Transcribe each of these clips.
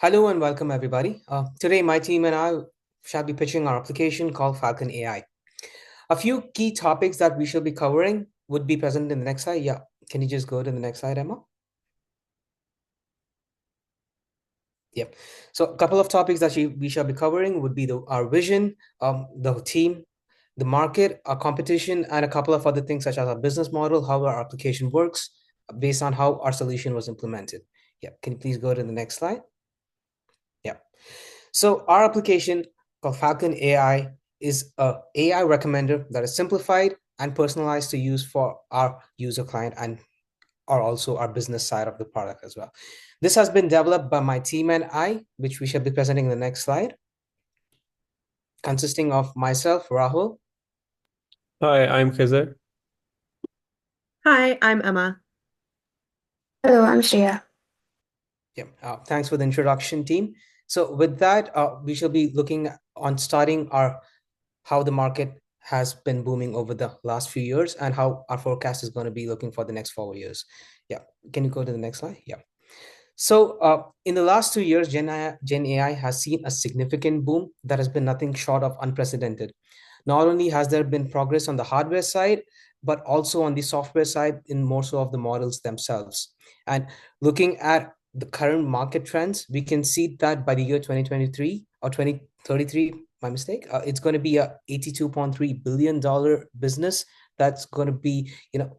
Hello and welcome, everybody. Today, my team and I shall be pitching our application called Falcon AI. A few key topics that we shall be covering would be present in the next slide. Yeah, can you just go to the next slide, Emma? Yep. So a couple of topics that we shall be covering would be our vision, the team, the market, our competition, and a couple of other things such as our business model, how our application works based on how our solution was implemented. Yeah, can you please go to the next slide? Yeah. So our application called Falcon AI is a AI recommender that is simplified and personalized to use for our user client and are also our business side of the product as well. This has been developed by my team and I, which we shall be presenting in the next slide, consisting of myself, Rahul. Hi, I'm Khizr. Hi, I'm Emma. Hello, I'm Shreya. Yeah, thanks for the introduction, team. So with that, we shall be looking on starting our how the market has been booming over the last few years and how our forecast is going to be looking for the next 4 years. Yeah, can you go to the next slide? Yeah. So in the last 2 years, Gen AI has seen a significant boom that has been nothing short of unprecedented. Not only has there been progress on the hardware side, but also on the software side in more so of the models themselves. And looking at the current market trends, we can see that by the year 2023 or 2033, my mistake, it's going to be a $82.3 billion business that's going to be,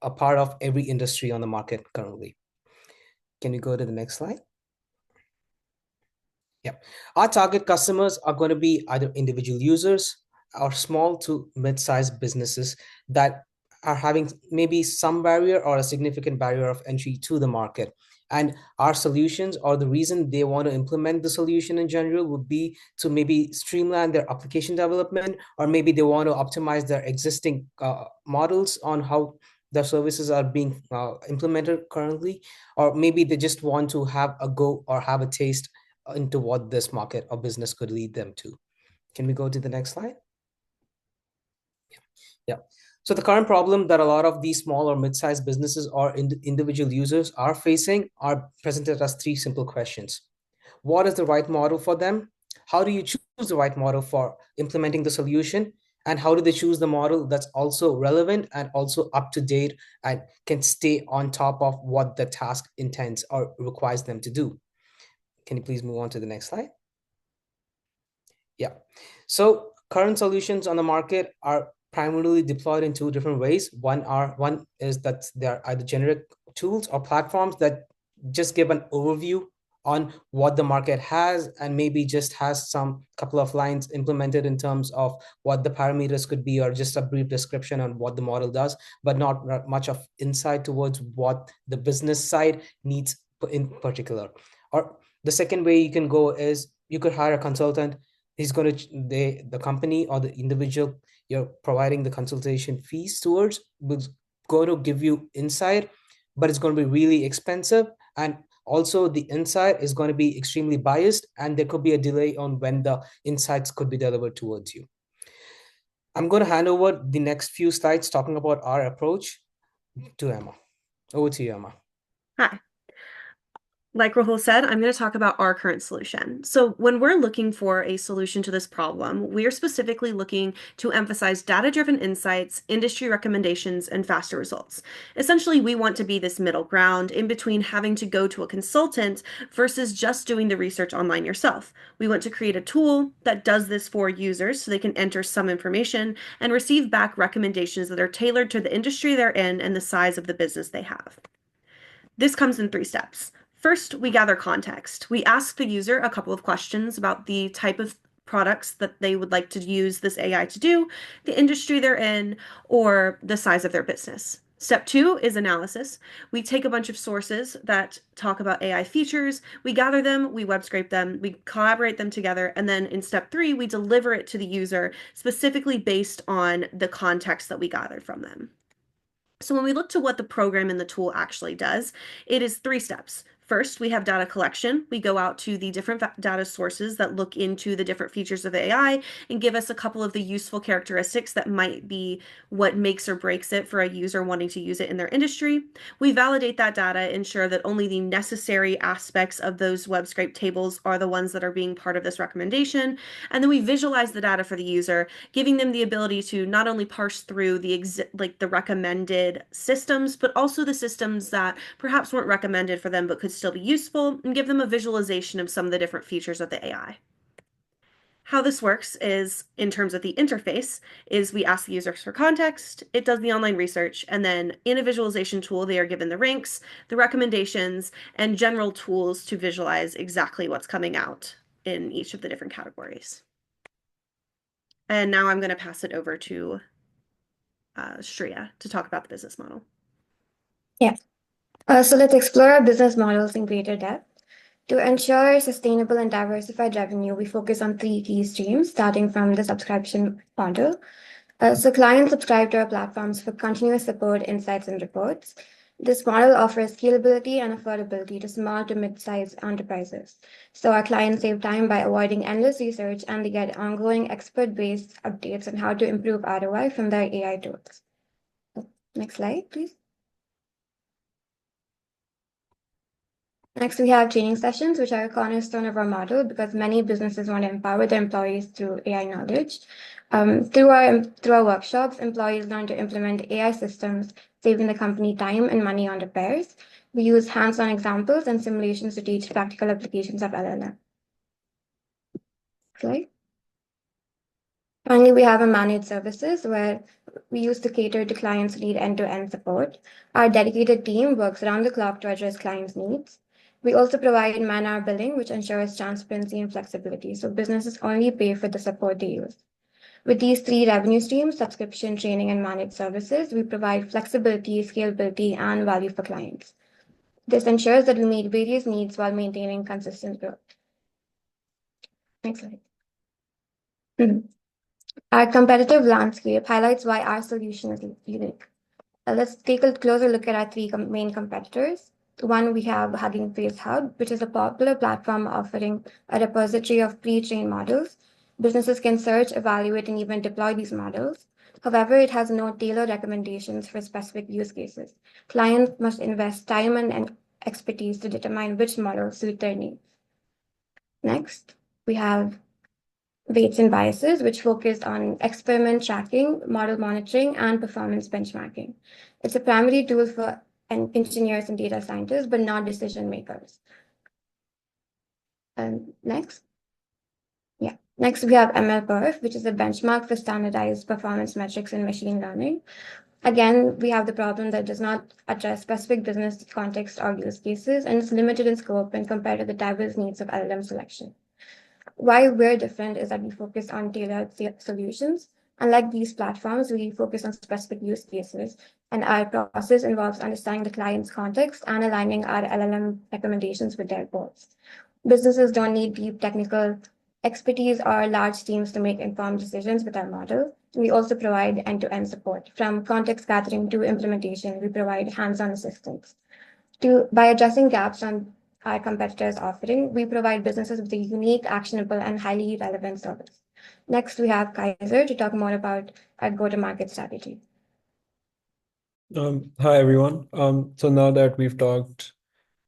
a part of every industry on the market currently. Can you go to the next slide? Yeah. Our target customers are going to be either individual users or small to mid-sized businesses that are having maybe some barrier or a significant barrier of entry to the market. And our solutions, or the reason they want to implement the solution in general, would be to maybe streamline their application development, or maybe they want to optimize their existing models on how their services are being implemented currently, or maybe they just want to have a go or have a taste into what this market or business could lead them to. Can we go to the next slide? Yeah. So the current problem that a lot of these small or mid-sized businesses or individual users are facing are presented as three simple questions. What is the right model for them? How do you choose the right model for implementing the solution? And how do they choose the model that's also relevant and also up to date and can stay on top of what the task intends or requires them to do? Can you please move on to the next slide? Yeah. So current solutions on the market are primarily deployed in two different ways. One is that they're either generic tools or platforms that just give an overview on what the market has and maybe just has some couple of lines implemented in terms of what the parameters could be or just a brief description on what the model does, but not much of insight towards what the business side needs in particular. Or the second way you can go is you could hire a consultant. He's going to the company or the individual you're providing the consultation fees towards will going to give you insight, but it's going to be really expensive, and also the insight is going to be extremely biased, and there could be a delay on when the insights could be delivered towards you. I'm going to hand over the next few slides talking about our approach to Emma. Over to you, Emma. Hi. Like Rahul said, I'm going to talk about our current solution. So when we're looking for a solution to this problem, we are specifically looking to emphasize data-driven insights, industry recommendations, and faster results. Essentially, we want to be this middle ground in between having to go to a consultant versus just doing the research online yourself. We want to create a tool that does this for users so they can enter some information and receive back recommendations that are tailored to the industry they're in and the size of the business they have. This comes in 3 steps. First, we gather context. We ask the user a couple of questions about the type of products that they would like to use this AI to do, the industry they're in, or the size of their business. Step 2 is analysis. We take a bunch of sources that talk about AI features, we gather them, we web scrape them, we collaborate them together, and then in step 3, we deliver it to the user specifically based on the context that we gathered from them. So when we look to what the program in the tool actually does, it is 3 steps. First, we have data collection. We go out to the different data sources that look into the different features of AI and give us a couple of the useful characteristics that might be what makes or breaks it for a user wanting to use it in their industry. We validate that data, ensure that only the necessary aspects of those web scrape tables are the ones that are being part of this recommendation. And then we visualize the data for the user, giving them the ability to not only parse through the recommended systems, but also the systems that perhaps weren't recommended for them but could still be useful, and give them a visualization of some of the different features of the AI. How this works is, in terms of the interface, is we ask the users for context, it does the online research, and then in a visualization tool, they are given the ranks, the recommendations, and general tools to visualize exactly what's coming out in each of the different categories. And now I'm going to pass it over to Shreya to talk about the business model. Yeah. So let's explore our business models in greater depth. To ensure sustainable and diversified revenue, we focus on three key streams, starting from the subscription model. So clients subscribe to our platforms for continuous support, insights, and reports. This model offers scalability and affordability to small to mid-sized enterprises. So our clients save time by avoiding endless research, and they get ongoing expert-based updates on how to improve ROI from their AI tools. Next slide, please. Next, we have training sessions, which are a cornerstone of our model because many businesses want to empower their employees through AI knowledge. Through our workshops, employees learn to implement AI systems, saving the company time and money on repairs. We use hands-on examples and simulations to teach practical applications of LLM. Slide. Finally, we have a managed services where we use to cater to clients who need end-to-end support. Our dedicated team works around the clock to address clients' needs. We also provide man-hour billing, which ensures transparency and flexibility, so businesses only pay for the support they use. With these three revenue streams, subscription, training, and managed services, we provide flexibility, scalability, and value for clients. This ensures that we meet various needs while maintaining consistent growth. Next slide. Our competitive landscape highlights why our solution is unique. Let's take a closer look at our three main competitors. One, we have Hugging Face Hub, which is a popular platform offering a repository of pre-trained models. Businesses can search, evaluate, and even deploy these models. However, it has no tailored recommendations for specific use cases. Clients must invest time and expertise to determine which models suit their needs. Next, we have Weights and Biases, which focus on experiment tracking, model monitoring, and performance benchmarking. It's a primary tool for engineers and data scientists, but not decision makers. Next. Yeah. Next, we have MLPerf, which is a benchmark for standardized performance metrics in machine learning. Again, we have the problem that does not address specific business context or use cases, and it's limited in scope when compared to the diverse needs of LLM selection. Why we're different is that we focus on tailored solutions. Unlike these platforms, we focus on specific use cases, and our process involves understanding the client's context and aligning our LLM recommendations with their goals. Businesses don't need deep technical expertise or large teams to make informed decisions with our model. We also provide end-to-end support. From context gathering to implementation, we provide hands-on assistance. By addressing gaps on our competitors' offering, we provide businesses with a unique, actionable, and highly relevant service. Next, we have Kaiser to talk more about our go-to-market strategy. Hi, everyone. So now that we've talked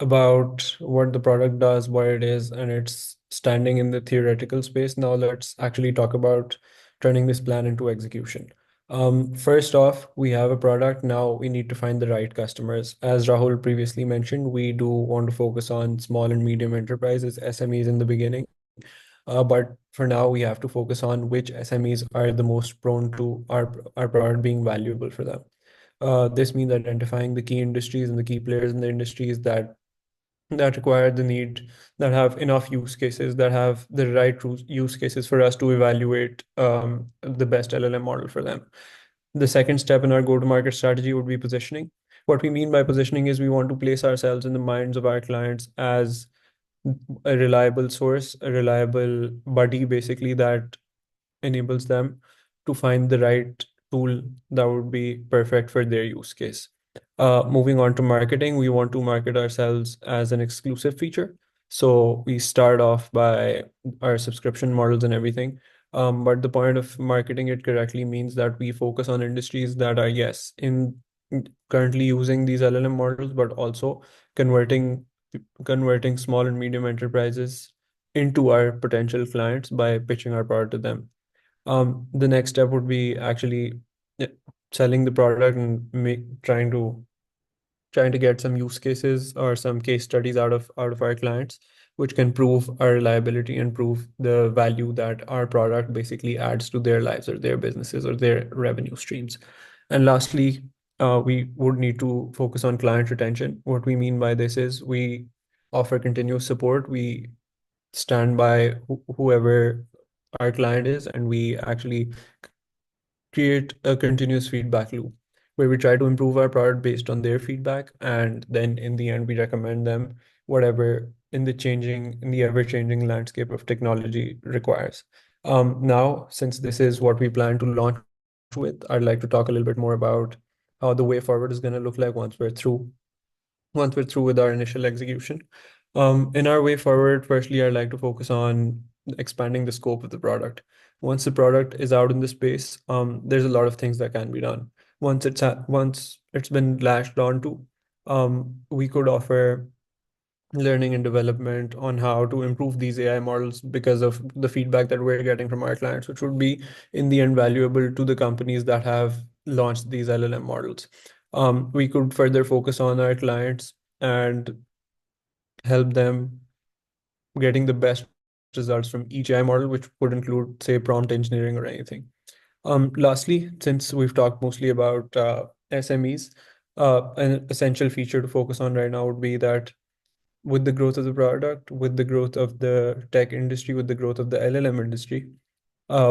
about what the product does, what it is, and it's standing in the theoretical space, now let's actually talk about turning this plan into execution. First off, we have a product. Now we need to find the right customers. As Rahul previously mentioned, we do want to focus on small and medium enterprises, SMEs in the beginning. But for now, we have to focus on which SMEs are the most prone to our product being valuable for them. This means identifying the key industries and the key players in the industries that require the need, that have enough use cases, that have the right use cases for us to evaluate the best LLM model for them. The second step in our go-to-market strategy would be positioning. What we mean by positioning is we want to place ourselves in the minds of our clients as a reliable source, a reliable buddy, basically, that enables them to find the right tool that would be perfect for their use case. Moving on to marketing, we want to market ourselves as an exclusive feature. So we start off by our subscription models and everything. But the point of marketing it correctly means that we focus on industries that are, yes, currently using these LLM models, but also converting converting small and medium enterprises into our potential clients by pitching our product to them. The next step would be actually yeah, selling the product and trying to get some use cases or some case studies out of our clients, which can prove our reliability and prove the value that our product basically adds to their lives or their businesses or their revenue streams. And lastly, we would need to focus on client retention. What we mean by this is we offer continuous support. We stand by whoever our client is, and we actually create a continuous feedback loop where we try to improve our product based on their feedback, and then in the end we recommend them whatever in the ever-changing landscape of technology requires. Now, since this is what we plan to launch with, I'd like to talk a little bit more about how the way forward is going to look like once we're through with our initial execution. In our way forward, firstly, I'd like to focus on expanding the scope of the product. Once the product is out in the space, there's a lot of things that can be done. Once it's been latched onto, we could offer learning and development on how to improve these AI models because of the feedback that we're getting from our clients, which would be in the end valuable to the companies that have launched these LLM models. We could further focus on our clients and help them getting the best results from each AI model, which would include, say, prompt engineering or anything. Lastly, since we've talked mostly about SMEs, an essential feature to focus on right now would be that with the growth of the product, with the growth of the tech industry, with the growth of the LLM industry,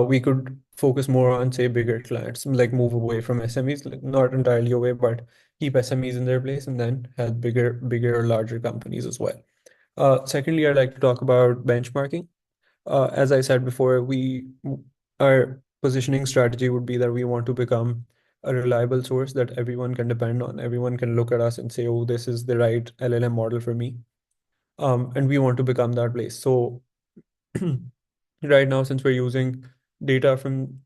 we could focus more on, say, bigger clients, like move away from SMEs, like not entirely away, but keep SMEs in their place and then help bigger or larger companies as well. Secondly, I'd like to talk about benchmarking. As I said before, our positioning strategy would be that we want to become a reliable source that everyone can depend on. Everyone can look at us and say, "Oh, this is the right LLM model for me." And we want to become that place. So right now, since we're using data from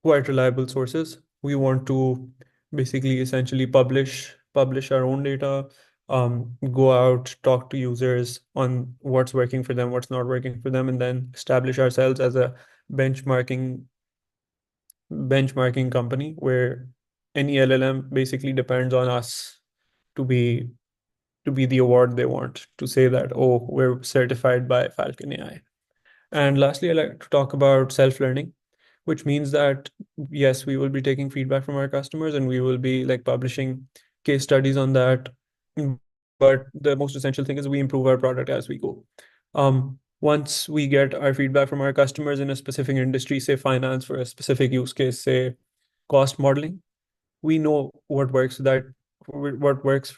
quite reliable sources, we want to basically essentially publish our own data, go out, talk to users on what's working for them, what's not working for them, and then establish ourselves as a benchmarking benchmarking company where any LLM basically depends on us to be the award they want, to say that, oh, we're certified by Falcon AI. And lastly, I like to talk about self-learning, which means that yes, we will be taking feedback from our customers and we will be like publishing case studies on that. But the most essential thing is we improve our product as we go. Once we get our feedback from our customers in a specific industry, say finance, for a specific use case, say cost modeling, we know what works for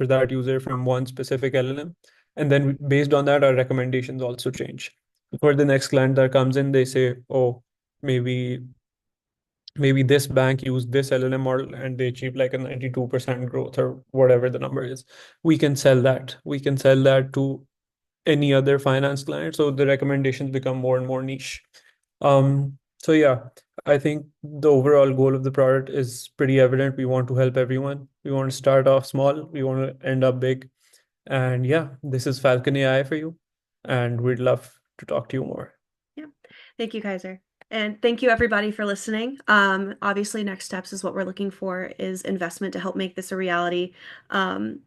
that user from one specific LLM. And then based on that, our recommendations also change. For the next client that comes in, they say, oh, maybe this bank used this LLM model and they achieved like a 92% growth or whatever the number is. We can sell that. We can sell that to any other finance client. So the recommendations become more and more niche. So yeah, I think the overall goal of the product is pretty evident. We want to help everyone. We want to start off small. We want to end up big. And yeah, this is Falcon AI for you. And we'd love to talk to you more. Yeah. Thank you, Kaiser. And thank you everybody for listening. Obviously, next steps is what we're looking for is investment to help make this a reality.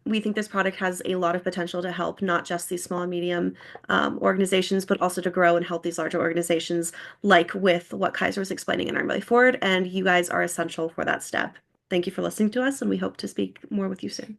We think this product has a lot of potential to help not just these small and medium organizations, but also to grow and help these larger organizations, like with what Kaiser was explaining in our way forward. And you guys are essential for that step. Thank you for listening to us, and we hope to speak more with you soon.